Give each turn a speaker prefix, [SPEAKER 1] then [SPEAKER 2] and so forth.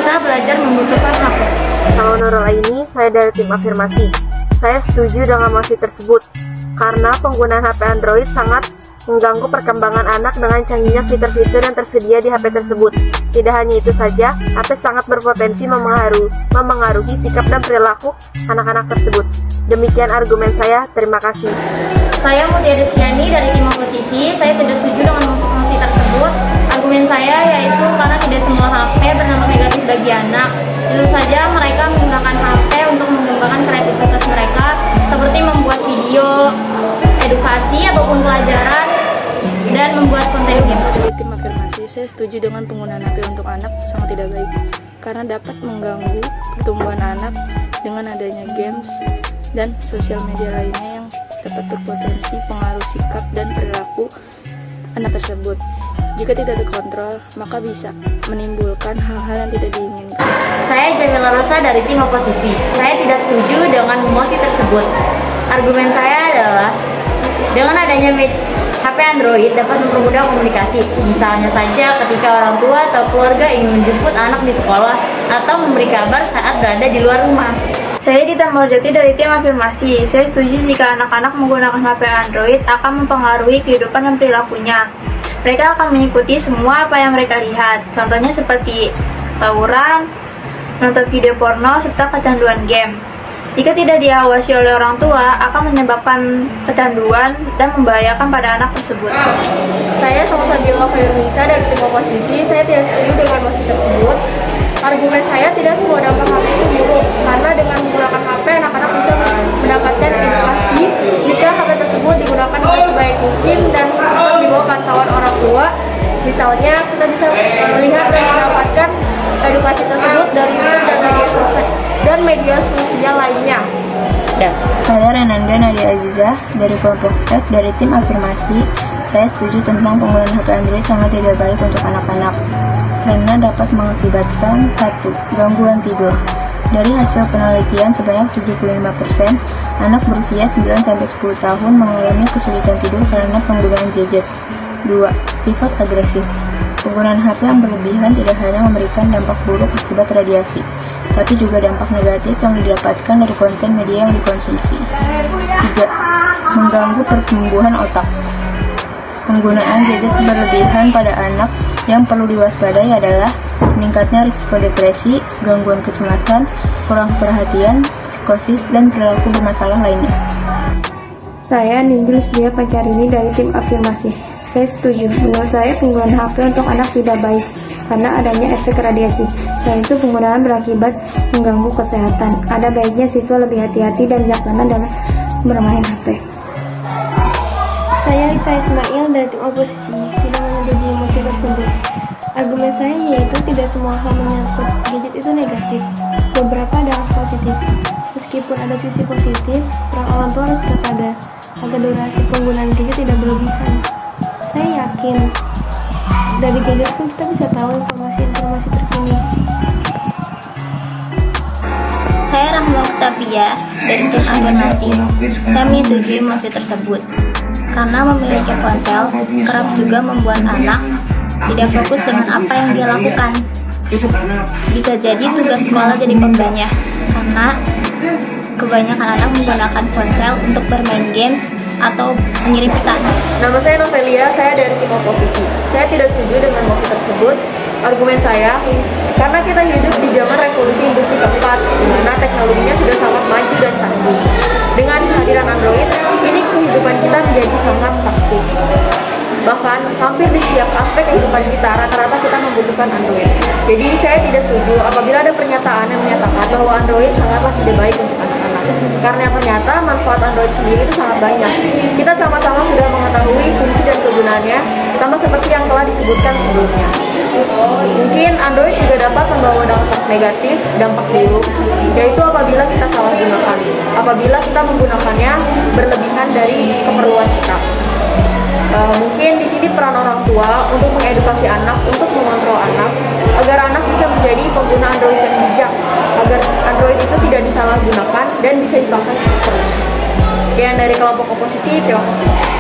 [SPEAKER 1] bisa belajar membutuhkan HP.
[SPEAKER 2] Sama Nurul ini, saya dari tim afirmasi. Saya setuju dengan mosi tersebut, karena penggunaan HP Android sangat mengganggu perkembangan anak dengan canggihnya fitur-fitur yang tersedia di HP tersebut. Tidak hanya itu saja, HP sangat berpotensi memengaruhi sikap dan perilaku anak-anak tersebut. Demikian argumen saya, terima kasih.
[SPEAKER 1] Saya Mutia Destiani dari tim oposisi. Saya tidak setuju dengan mosi tersebut. Argumen saya yaitu karena tidak semua HP berdampak negatif bagi anak. Tentu saja mereka menggunakan HP untuk mengembangkan kreativitas mereka, seperti membuat video, edukasi ataupun pelajaran, dan membuat konten game.
[SPEAKER 3] Dari tim afirmasi, saya setuju dengan penggunaan HP untuk anak sangat tidak baik, karena dapat mengganggu pertumbuhan anak dengan adanya games dan sosial media lainnya yang dapat berpotensi pengaruh sikap dan perilaku anak tersebut. Jika tidak terkontrol, maka bisa menimbulkan hal-hal yang tidak diinginkan.
[SPEAKER 1] Saya Jamila Rosa dari tim oposisi. Saya tidak setuju dengan mosi tersebut. Argumen saya adalah dengan adanya HP Android dapat mempermudah komunikasi. Misalnya saja ketika orang tua atau keluarga ingin menjemput anak di sekolah atau memberi kabar saat berada di luar rumah.
[SPEAKER 4] Saya Dita Maljati dari tim afirmasi. Saya setuju jika anak-anak menggunakan HP Android akan mempengaruhi kehidupan dan perilakunya. Mereka akan mengikuti semua apa yang mereka lihat. Contohnya seperti tawuran, nonton video porno, serta kecanduan game. Jika tidak diawasi oleh orang tua, akan menyebabkan kecanduan dan membahayakan pada anak tersebut.
[SPEAKER 5] Saya Sabila Fayunisa dari tim oposisi. Saya tidak setuju dengan mosi tersebut. Argumen saya tidak semua dampak HP itu buruk, karena dengan menggunakan HP anak-anak bisa mendapatkan edukasi jika HP tersebut digunakan dengan sebaik mungkin dan tetap di bawah pantauan orang tua. Misalnya kita bisa melihat dan mendapatkan edukasi tersebut dari YouTube dan media sosial lainnya.
[SPEAKER 6] Saya Renanda Nadia Azizah dari kelompok F dari tim afirmasi. Saya setuju tentang penggunaan HP Android sangat tidak baik untuk anak-anak, karena dapat mengakibatkan 1. Gangguan tidur. Dari hasil penelitian sebanyak 75% anak berusia 9-10 tahun mengalami kesulitan tidur karena penggunaan gadget. 2. Sifat agresif. Penggunaan HP yang berlebihan tidak hanya memberikan dampak buruk akibat radiasi, tapi juga dampak negatif yang didapatkan dari konten media yang dikonsumsi. 3. Mengganggu pertumbuhan otak. Penggunaan gadget berlebihan pada anak yang perlu diwaspadai adalah meningkatnya risiko depresi, gangguan kecemasan, kurang perhatian, psikosis, dan perilaku bermasalah lainnya.
[SPEAKER 7] Saya Nindul Sedia Pancarini dari tim afirmasi. Saya setuju. Menurut saya penggunaan HP untuk anak tidak baik karena adanya efek radiasi. Selain itu penggunaan berakibat mengganggu kesehatan. Ada baiknya siswa lebih hati-hati dan bijaksana dalam bermain HP.
[SPEAKER 8] Saya Lisa Ismail dari tim oposisi, tidak menyetujui mosi tersebut. Argumen saya yaitu tidak semua hal menyangkut gadget itu negatif. Beberapa adalah positif. Meskipun ada sisi positif, peran orang tua harus tetap ada agar durasi penggunaan gadget tidak berlebihan. Saya yakin dari gadget pun kita bisa tahu informasi-informasi terkini.
[SPEAKER 9] Saya Rahma Octavia dari tim afirmasi. Saya menyetujui mosi tersebut karena memiliki ponsel kerap juga membuat anak tidak fokus dengan apa yang dia lakukan. Bisa jadi tugas sekolah jadi bebannya karena kebanyakan anak menggunakan ponsel untuk bermain games atau mengirim pesan.
[SPEAKER 2] Nama saya Novelia, saya dari tim oposisi. Saya tidak setuju dengan mosi tersebut. Argumen saya, karena kita hidup di zaman revolusi industri keempat, di mana teknologinya sudah sangat maju dan canggih. Dengan kehadiran Android, kini kehidupan kita menjadi sangat praktis. Bahkan hampir di setiap aspek kehidupan kita, rata-rata kita membutuhkan Android. Jadi saya tidak setuju apabila ada pernyataan yang menyatakan bahwa Android sangatlah tidak baik untuk anak-anak. Karena ternyata manfaat Android sendiri itu sangat banyak. Kita sama-sama sudah mengetahui fungsi dan kegunaannya, sama seperti yang telah disebutkan sebelumnya. Mungkin Android juga dapat membawa dampak negatif, dampak buruk, yaitu apabila kita salah gunakan, apabila kita menggunakannya berlebihan dari keperluan kita. Mungkin di sini peran orang tua untuk mengedukasi anak, untuk mengontrol anak, agar anak bisa menjadi pengguna Android yang bijak, agar Android itu tidak disalahgunakan dan bisa dipakai sepenuhnya. Sekian dari kelompok oposisi, terima kasih.